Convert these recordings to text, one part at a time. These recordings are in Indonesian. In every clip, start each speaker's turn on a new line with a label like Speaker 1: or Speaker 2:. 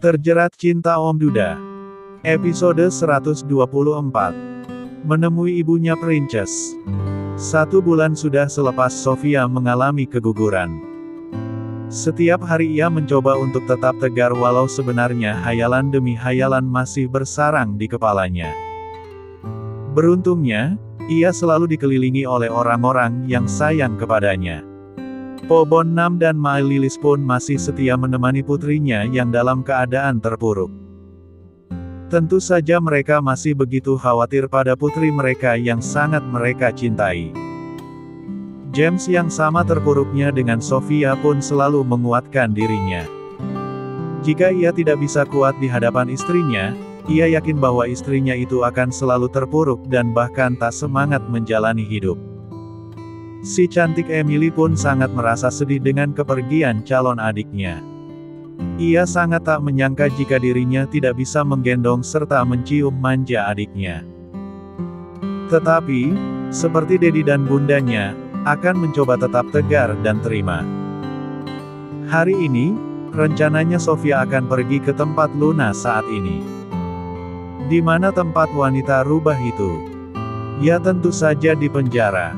Speaker 1: Terjerat Cinta Om Duda. Episode 124. Menemui ibunya Princess. 1 bulan sudah selepas Sofia mengalami keguguran. Setiap hari ia mencoba untuk tetap tegar walau sebenarnya hayalan demi hayalan masih bersarang di kepalanya. Beruntungnya, ia selalu dikelilingi oleh orang-orang yang sayang kepadanya. Po Bon Nam dan Mai Lilis pun masih setia menemani putrinya yang dalam keadaan terpuruk. Tentu saja mereka masih begitu khawatir pada putri mereka yang sangat mereka cintai. James yang sama terpuruknya dengan Sofia pun selalu menguatkan dirinya. Jika ia tidak bisa kuat di hadapan istrinya, ia yakin bahwa istrinya itu akan selalu terpuruk dan bahkan tak semangat menjalani hidup. Si cantik Emily pun sangat merasa sedih dengan kepergian calon adiknya. Ia sangat tak menyangka jika dirinya tidak bisa menggendong serta mencium manja adiknya. Tetapi, seperti Dedi dan bundanya, akan mencoba tetap tegar dan terima. Hari ini, rencananya Sofia akan pergi ke tempat Luna saat ini. Di mana tempat wanita rubah itu? Ya tentu saja di penjara.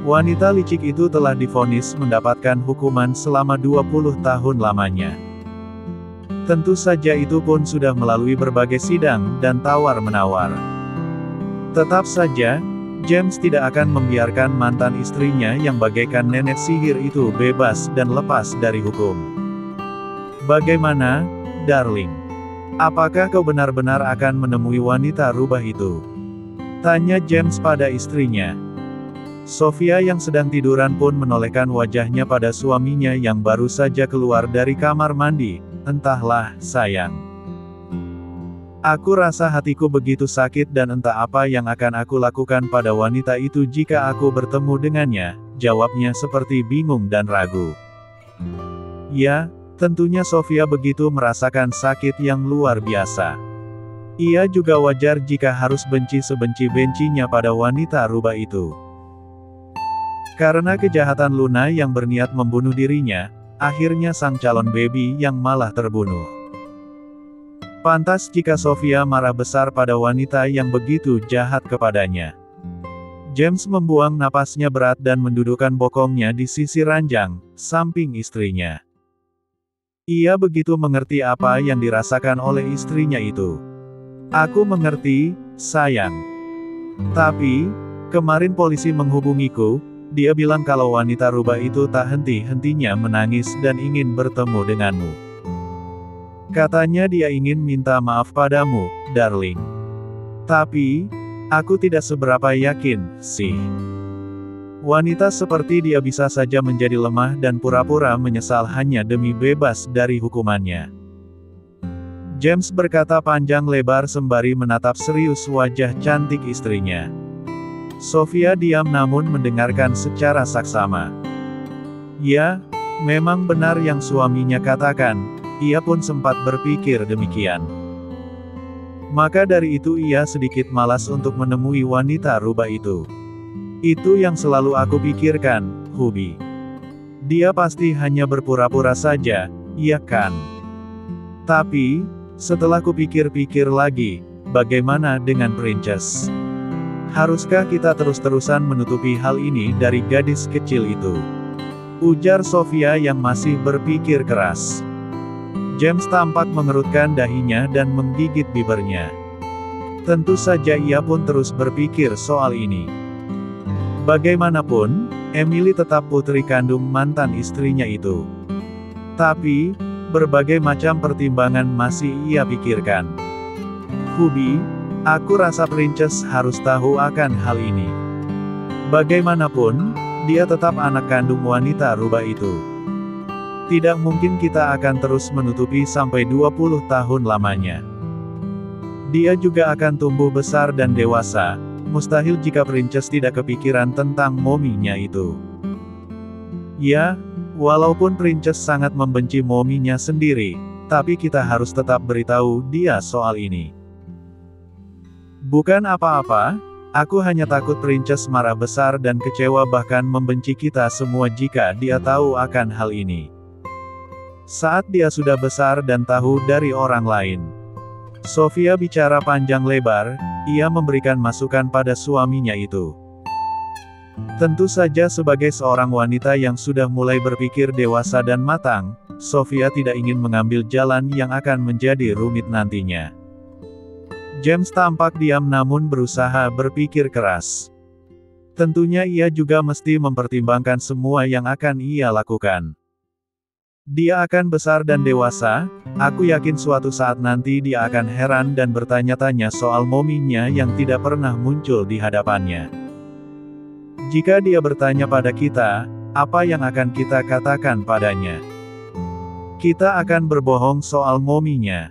Speaker 1: Wanita licik itu telah divonis mendapatkan hukuman selama 20 tahun lamanya. Tentu saja itu pun sudah melalui berbagai sidang dan tawar-menawar. Tetap saja, James tidak akan membiarkan mantan istrinya yang bagaikan nenek sihir itu bebas dan lepas dari hukum. Bagaimana, darling? Apakah kau benar-benar akan menemui wanita rubah itu? Tanya James pada istrinya. Sofia yang sedang tiduran pun menolehkan wajahnya pada suaminya yang baru saja keluar dari kamar mandi. Entahlah, sayang. Aku rasa hatiku begitu sakit dan entah apa yang akan aku lakukan pada wanita itu jika aku bertemu dengannya, jawabnya seperti bingung dan ragu. Ya, tentunya Sofia begitu merasakan sakit yang luar biasa. Ia juga wajar jika harus benci sebenci-bencinya pada wanita rubah itu. Karena kejahatan Luna yang berniat membunuh dirinya, akhirnya sang calon baby yang malah terbunuh. Pantas jika Sofia marah besar pada wanita yang begitu jahat kepadanya. James membuang napasnya berat dan mendudukkan bokongnya di sisi ranjang, samping istrinya. Ia begitu mengerti apa yang dirasakan oleh istrinya itu. Aku mengerti, sayang. Tapi, kemarin polisi menghubungiku. Dia bilang kalau wanita rubah itu tak henti-hentinya menangis dan ingin bertemu denganmu. Katanya dia ingin minta maaf padamu, darling. Tapi, aku tidak seberapa yakin, sih. Wanita seperti dia bisa saja menjadi lemah dan pura-pura menyesal hanya demi bebas dari hukumannya. James berkata panjang lebar sembari menatap serius wajah cantik istrinya. Sofia diam namun mendengarkan secara saksama. Ya, memang benar yang suaminya katakan, ia pun sempat berpikir demikian. Maka dari itu ia sedikit malas untuk menemui wanita rubah itu. Itu yang selalu aku pikirkan, Hubi. Dia pasti hanya berpura-pura saja, iya kan? Tapi, setelah kupikir-pikir lagi, bagaimana dengan Princess? Haruskah kita terus-terusan menutupi hal ini dari gadis kecil itu? Ujar Sofia yang masih berpikir keras. James tampak mengerutkan dahinya dan menggigit bibirnya. Tentu saja ia pun terus berpikir soal ini. Bagaimanapun, Emily tetap putri kandung mantan istrinya itu. Tapi, berbagai macam pertimbangan masih ia pikirkan. Hubi, aku rasa Princess harus tahu akan hal ini. Bagaimanapun, dia tetap anak kandung wanita rubah itu. Tidak mungkin kita akan terus menutupi sampai 20 tahun lamanya. Dia juga akan tumbuh besar dan dewasa, mustahil jika Princess tidak kepikiran tentang mominya itu. Ya, walaupun Princess sangat membenci mominya sendiri, tapi kita harus tetap beritahu dia soal ini. Bukan apa-apa, aku hanya takut Princess marah besar dan kecewa bahkan membenci kita semua jika dia tahu akan hal ini. Saat dia sudah besar dan tahu dari orang lain. Sofia bicara panjang lebar, ia memberikan masukan pada suaminya itu. Tentu saja sebagai seorang wanita yang sudah mulai berpikir dewasa dan matang, Sofia tidak ingin mengambil jalan yang akan menjadi rumit nantinya. James tampak diam namun berusaha berpikir keras. Tentunya ia juga mesti mempertimbangkan semua yang akan ia lakukan. Dia akan besar dan dewasa, aku yakin suatu saat nanti dia akan heran dan bertanya-tanya soal mominya yang tidak pernah muncul di hadapannya. Jika dia bertanya pada kita, apa yang akan kita katakan padanya? Kita akan berbohong soal mominya.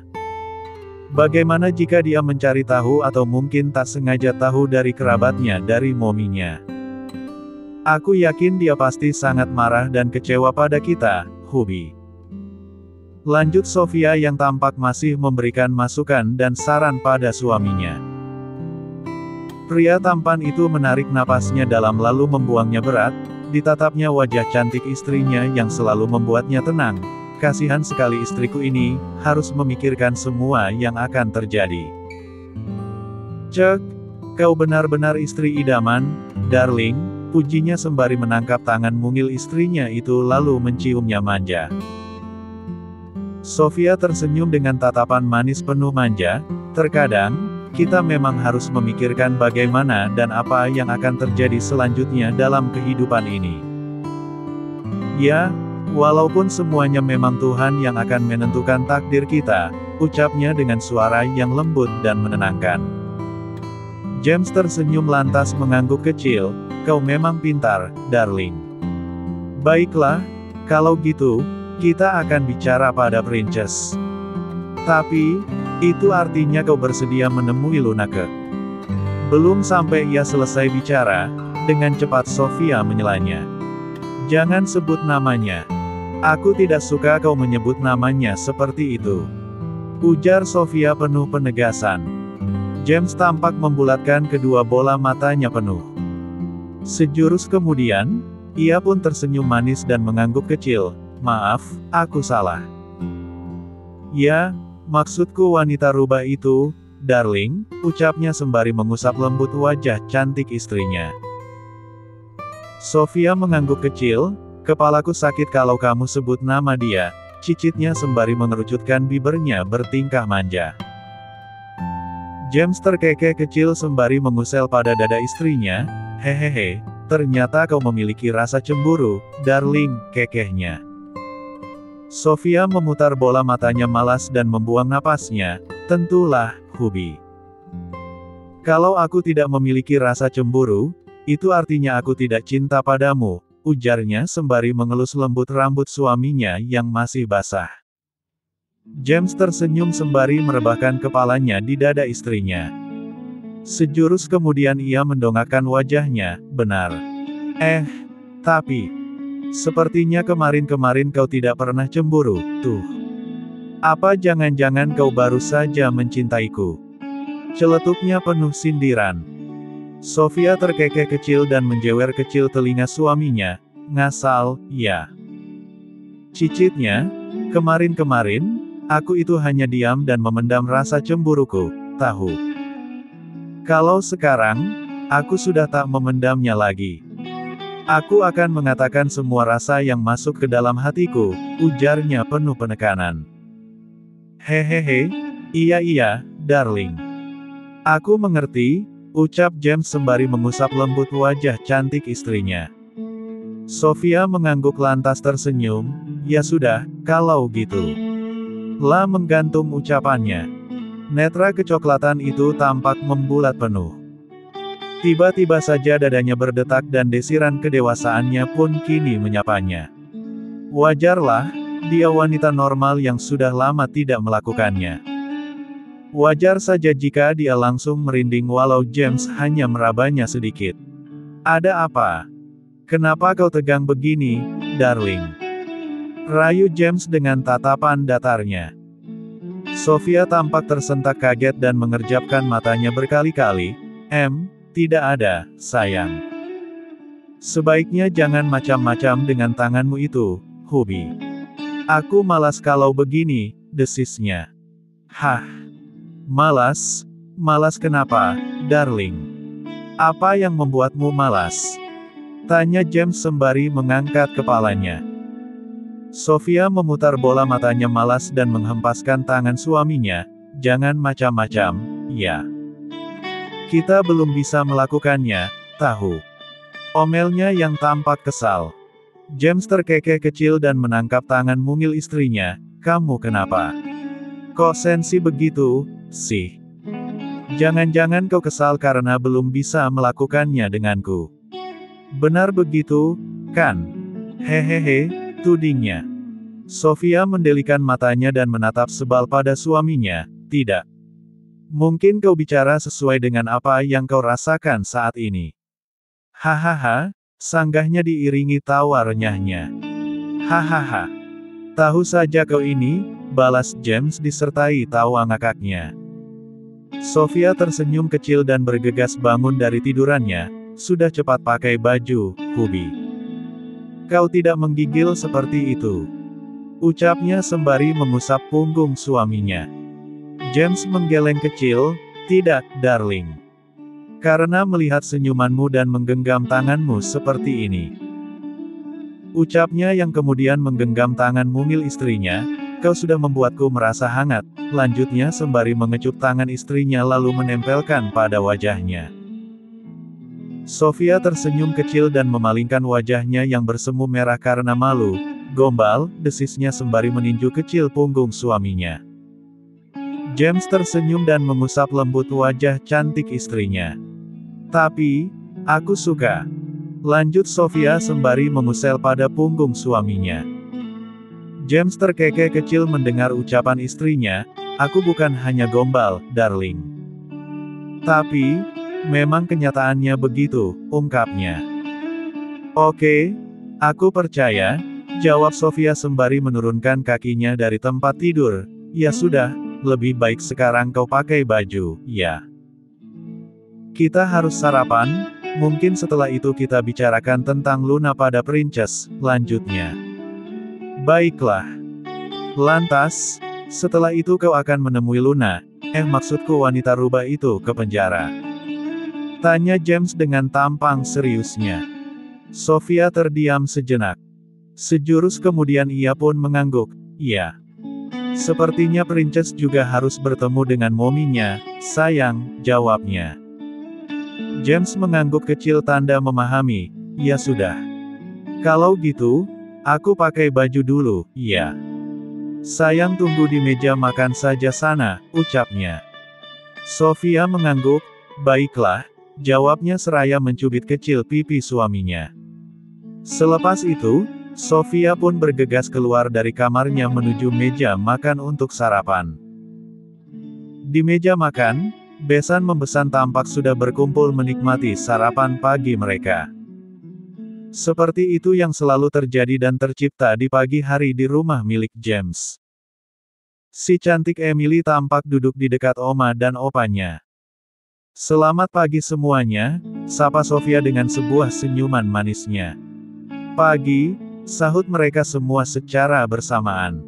Speaker 1: Bagaimana jika dia mencari tahu atau mungkin tak sengaja tahu dari kerabatnya dari mominya? Aku yakin dia pasti sangat marah dan kecewa pada kita, Hubi. Lanjut Sofia yang tampak masih memberikan masukan dan saran pada suaminya. Pria tampan itu menarik napasnya dalam lalu membuangnya berat, ditatapnya wajah cantik istrinya yang selalu membuatnya tenang. Kasihan sekali istriku ini, harus memikirkan semua yang akan terjadi. Cek, kau benar-benar istri idaman, darling, pujinya sembari menangkap tangan mungil istrinya itu lalu menciumnya manja. Sofia tersenyum dengan tatapan manis penuh manja, terkadang, kita memang harus memikirkan bagaimana dan apa yang akan terjadi selanjutnya dalam kehidupan ini. Ya, walaupun semuanya memang Tuhan yang akan menentukan takdir kita, ucapnya dengan suara yang lembut dan menenangkan. James tersenyum lantas mengangguk kecil, kau memang pintar, darling. Baiklah, kalau gitu, kita akan bicara pada Princess. Tapi, itu artinya kau bersedia menemui Lunake. Belum sampai ia selesai bicara, dengan cepat Sofia menyelanya. Jangan sebut namanya. Aku tidak suka kau menyebut namanya seperti itu. Ujar Sofia penuh penegasan. James tampak membulatkan kedua bola matanya penuh. Sejurus kemudian, ia pun tersenyum manis dan mengangguk kecil. Maaf, aku salah. Ya, maksudku wanita rubah itu, darling, ucapnya sembari mengusap lembut wajah cantik istrinya. Sofia mengangguk kecil, kepalaku sakit kalau kamu sebut nama dia, cicitnya sembari mengerucutkan bibirnya bertingkah manja. James terkekeh kecil sembari mengusel pada dada istrinya, hehehe, ternyata kau memiliki rasa cemburu, darling, kekehnya. Sofia memutar bola matanya malas dan membuang napasnya, tentulah, Hubi. Kalau aku tidak memiliki rasa cemburu, itu artinya aku tidak cinta padamu, ujarnya sembari mengelus lembut rambut suaminya yang masih basah. James tersenyum sembari merebahkan kepalanya di dada istrinya. Sejurus kemudian ia mendongakkan wajahnya, benar. Tapi... sepertinya kemarin-kemarin kau tidak pernah cemburu, tuh. Apa jangan-jangan kau baru saja mencintaiku? Celetuknya penuh sindiran. Sofia terkekeh kecil dan menjewer kecil telinga suaminya, ngasal, ya. Cicitnya, kemarin-kemarin, aku itu hanya diam dan memendam rasa cemburuku, tahu. Kalau sekarang, aku sudah tak memendamnya lagi. Aku akan mengatakan semua rasa yang masuk ke dalam hatiku, ujarnya penuh penekanan. Hehehe, iya, darling. Aku mengerti, ucap James sembari mengusap lembut wajah cantik istrinya. Sofia mengangguk lantas tersenyum, ya sudah, kalau gitu. Lah menggantung ucapannya. Netra kecoklatan itu tampak membulat penuh. Tiba-tiba saja dadanya berdetak dan desiran kedewasaannya pun kini menyapanya. Wajarlah, dia wanita normal yang sudah lama tidak melakukannya. Wajar saja jika dia langsung merinding walau James hanya merabanya sedikit. Ada apa? Kenapa kau tegang begini, darling? Rayu James dengan tatapan datarnya. Sofia tampak tersentak kaget dan mengerjapkan matanya berkali-kali. Tidak ada, sayang. Sebaiknya jangan macam-macam dengan tanganmu itu, Hubi. Aku malas kalau begini, desisnya. Hah? Malas? Malas kenapa, darling? Apa yang membuatmu malas? Tanya James sembari mengangkat kepalanya. Sofia memutar bola matanya malas dan menghempaskan tangan suaminya. Jangan macam-macam, ya. Kita belum bisa melakukannya, tahu. Omelnya yang tampak kesal. James terkekeh kecil dan menangkap tangan mungil istrinya. Kamu kenapa? Kok sensi begitu, sih? Jangan-jangan kau kesal karena belum bisa melakukannya denganku. Benar begitu, kan? Hehehe, tudingnya. Sofia mendelikan matanya dan menatap sebal pada suaminya. Tidak. Mungkin kau bicara sesuai dengan apa yang kau rasakan saat ini. Hahaha, sanggahnya diiringi tawa renyahnya. Hahaha. Tahu saja kau ini, balas James disertai tawa ngakaknya. Sofia tersenyum kecil dan bergegas bangun dari tidurannya. Sudah cepat pakai baju, Hubi. Kau tidak menggigil seperti itu. Ucapnya sembari mengusap punggung suaminya. James menggeleng kecil, tidak, darling. Karena melihat senyumanmu dan menggenggam tanganmu seperti ini. Ucapnya yang kemudian menggenggam tangan mungil istrinya, kau sudah membuatku merasa hangat, lanjutnya sembari mengecup tangan istrinya lalu menempelkan pada wajahnya. Sofia tersenyum kecil dan memalingkan wajahnya yang bersemu merah karena malu. Gombal, desisnya sembari meninju kecil punggung suaminya. James tersenyum dan mengusap lembut wajah cantik istrinya. Tapi, aku suka. Lanjut Sofia sembari mengusel pada punggung suaminya. James terkekeh kecil mendengar ucapan istrinya, aku bukan hanya gombal, darling. Tapi, memang kenyataannya begitu, ungkapnya. Oke, aku percaya, jawab Sofia sembari menurunkan kakinya dari tempat tidur. Ya sudah, lebih baik sekarang kau pakai baju, ya. Kita harus sarapan, mungkin setelah itu kita bicarakan tentang Luna pada Princess, lanjutnya. Baiklah. Lantas, setelah itu kau akan menemui Luna, maksudku wanita rubah itu ke penjara. Tanya James dengan tampang seriusnya. Sofia terdiam sejenak. Sejurus kemudian ia pun mengangguk, iya. Sepertinya Princess juga harus bertemu dengan mominya, sayang, jawabnya. James mengangguk kecil tanda memahami, ya sudah. Kalau gitu, aku pakai baju dulu, iya. Sayang tunggu di meja makan saja sana, ucapnya. Sofia mengangguk, baiklah, jawabnya seraya mencubit kecil pipi suaminya. Selepas itu, Sofia pun bergegas keluar dari kamarnya menuju meja makan untuk sarapan. Di meja makan, besan membesan tampak sudah berkumpul menikmati sarapan pagi mereka. Seperti itu yang selalu terjadi dan tercipta di pagi hari di rumah milik James. Si cantik Emily tampak duduk di dekat oma dan opanya. Selamat pagi semuanya, sapa Sofia dengan sebuah senyuman manisnya. Pagi, sahut mereka semua secara bersamaan.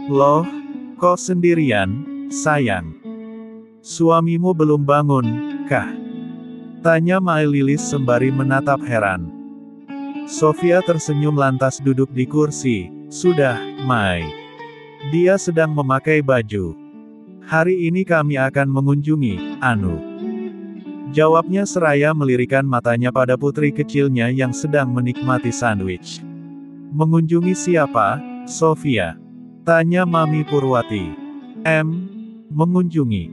Speaker 1: Loh, kok sendirian, sayang? Suamimu belum bangun, kah? Tanya Mai Lilis sembari menatap heran. Sofia tersenyum lantas duduk di kursi. Sudah, Mai. Dia sedang memakai baju. Hari ini kami akan mengunjungi Anu. Jawabnya seraya melirikan matanya pada putri kecilnya yang sedang menikmati sandwich. Mengunjungi siapa, Sofia? Tanya Mami Purwati. Mengunjungi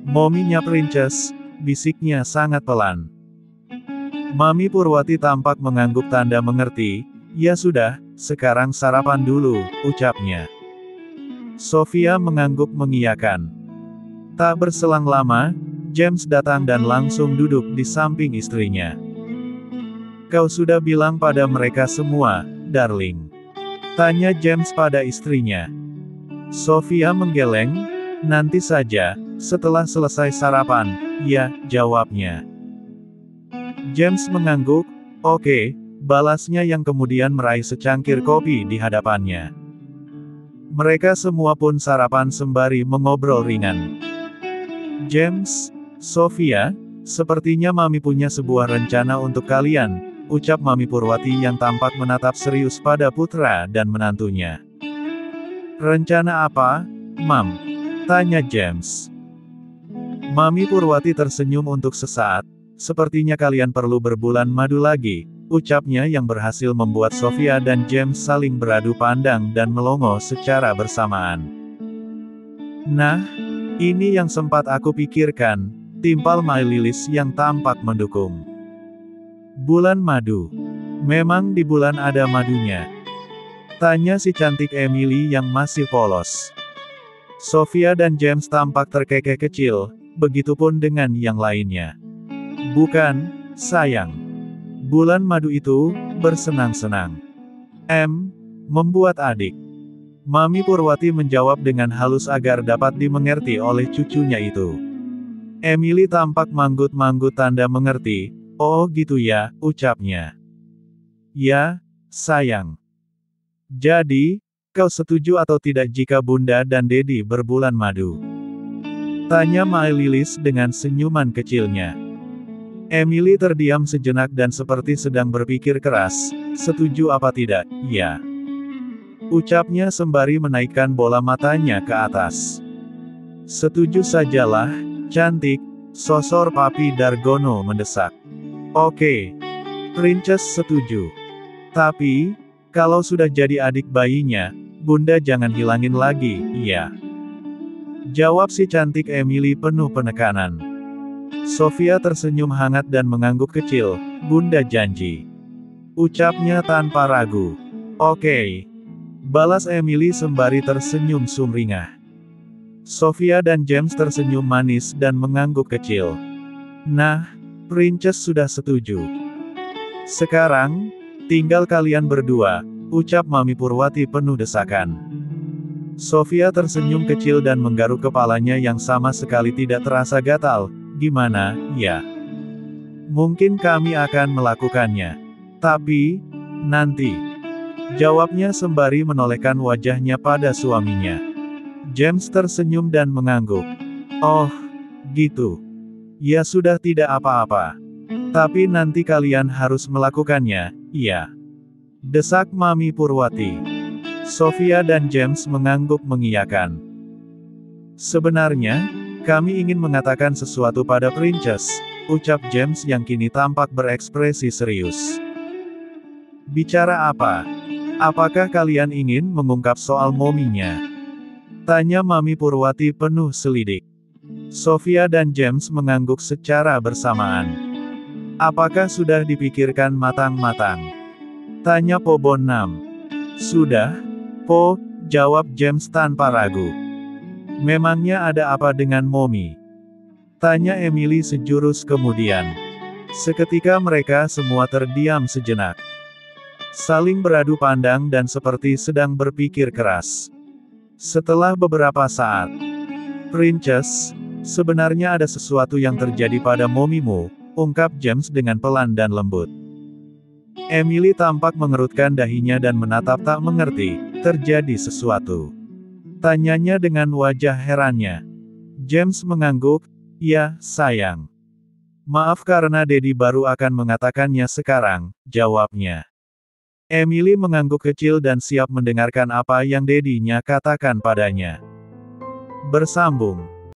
Speaker 1: mominya Princess, bisiknya sangat pelan. Mami Purwati tampak mengangguk tanda mengerti. Ya sudah, sekarang sarapan dulu, ucapnya. Sofia mengangguk mengiyakan. Tak berselang lama, James datang dan langsung duduk di samping istrinya. Kau sudah bilang pada mereka semua, darling? Tanya James pada istrinya. Sofia menggeleng, nanti saja, setelah selesai sarapan, ya, jawabnya. James mengangguk, oke, balasnya yang kemudian meraih secangkir kopi di hadapannya. Mereka semua pun sarapan sembari mengobrol ringan. James, Sofia, sepertinya Mami punya sebuah rencana untuk kalian, ucap Mami Purwati yang tampak menatap serius pada putra dan menantunya. Rencana apa, Mam? Tanya James. Mami Purwati tersenyum untuk sesaat. Sepertinya kalian perlu berbulan madu lagi, ucapnya yang berhasil membuat Sofia dan James saling beradu pandang dan melongo secara bersamaan. Nah, ini yang sempat aku pikirkan, timpal My Lilis yang tampak mendukung. Bulan madu. Memang di bulan ada madunya? Tanya si cantik Emily yang masih polos. Sofia dan James tampak terkekeh kecil, begitupun dengan yang lainnya. Bukan, sayang. Bulan madu itu, bersenang-senang. Membuat adik. Mami Purwati menjawab dengan halus agar dapat dimengerti oleh cucunya itu. Emily tampak manggut-manggut tanda mengerti. Oh gitu ya, ucapnya. Ya, sayang. Jadi, kau setuju atau tidak jika Bunda dan Dedi berbulan madu? Tanya My Lilis dengan senyuman kecilnya. Emily terdiam sejenak dan seperti sedang berpikir keras, setuju apa tidak, ya. Ucapnya sembari menaikkan bola matanya ke atas. Setuju sajalah, cantik, sosor Papi Dargono mendesak. Oke. Princess setuju. Tapi, kalau sudah jadi adik bayinya, Bunda jangan hilangin lagi, ya. Jawab si cantik Emily penuh penekanan. Sofia tersenyum hangat dan mengangguk kecil, Bunda janji. Ucapnya tanpa ragu. Oke. Balas Emily sembari tersenyum sumringah. Sofia dan James tersenyum manis dan mengangguk kecil. Nah, Princess sudah setuju. Sekarang, tinggal kalian berdua, ucap Mami Purwati penuh desakan. Sofia tersenyum kecil dan menggaruk kepalanya yang sama sekali tidak terasa gatal. Gimana, ya? Mungkin kami akan melakukannya. Tapi, nanti. Jawabnya sembari menolehkan wajahnya pada suaminya. James tersenyum dan mengangguk. Oh, gitu. Ya sudah tidak apa-apa. Tapi nanti kalian harus melakukannya, iya. Desak Mami Purwati. Sofia dan James mengangguk mengiyakan. Sebenarnya, kami ingin mengatakan sesuatu pada Princess, ucap James yang kini tampak berekspresi serius. Bicara apa? Apakah kalian ingin mengungkap soal mominya? Tanya Mami Purwati penuh selidik. Sofia dan James mengangguk secara bersamaan. Apakah sudah dipikirkan matang-matang? Tanya Po Bonam. Sudah, Po, jawab James tanpa ragu. Memangnya ada apa dengan Momi? Tanya Emily sejurus kemudian. Seketika mereka semua terdiam sejenak. Saling beradu pandang dan seperti sedang berpikir keras. Setelah beberapa saat, Princess, sebenarnya ada sesuatu yang terjadi pada momimu, ungkap James dengan pelan dan lembut. Emily tampak mengerutkan dahinya dan menatap tak mengerti, terjadi sesuatu. Tanyanya dengan wajah herannya. James mengangguk, ya, sayang. Maaf karena Dedi baru akan mengatakannya sekarang, jawabnya. Emily mengangguk kecil dan siap mendengarkan apa yang Dedinya katakan padanya. Bersambung.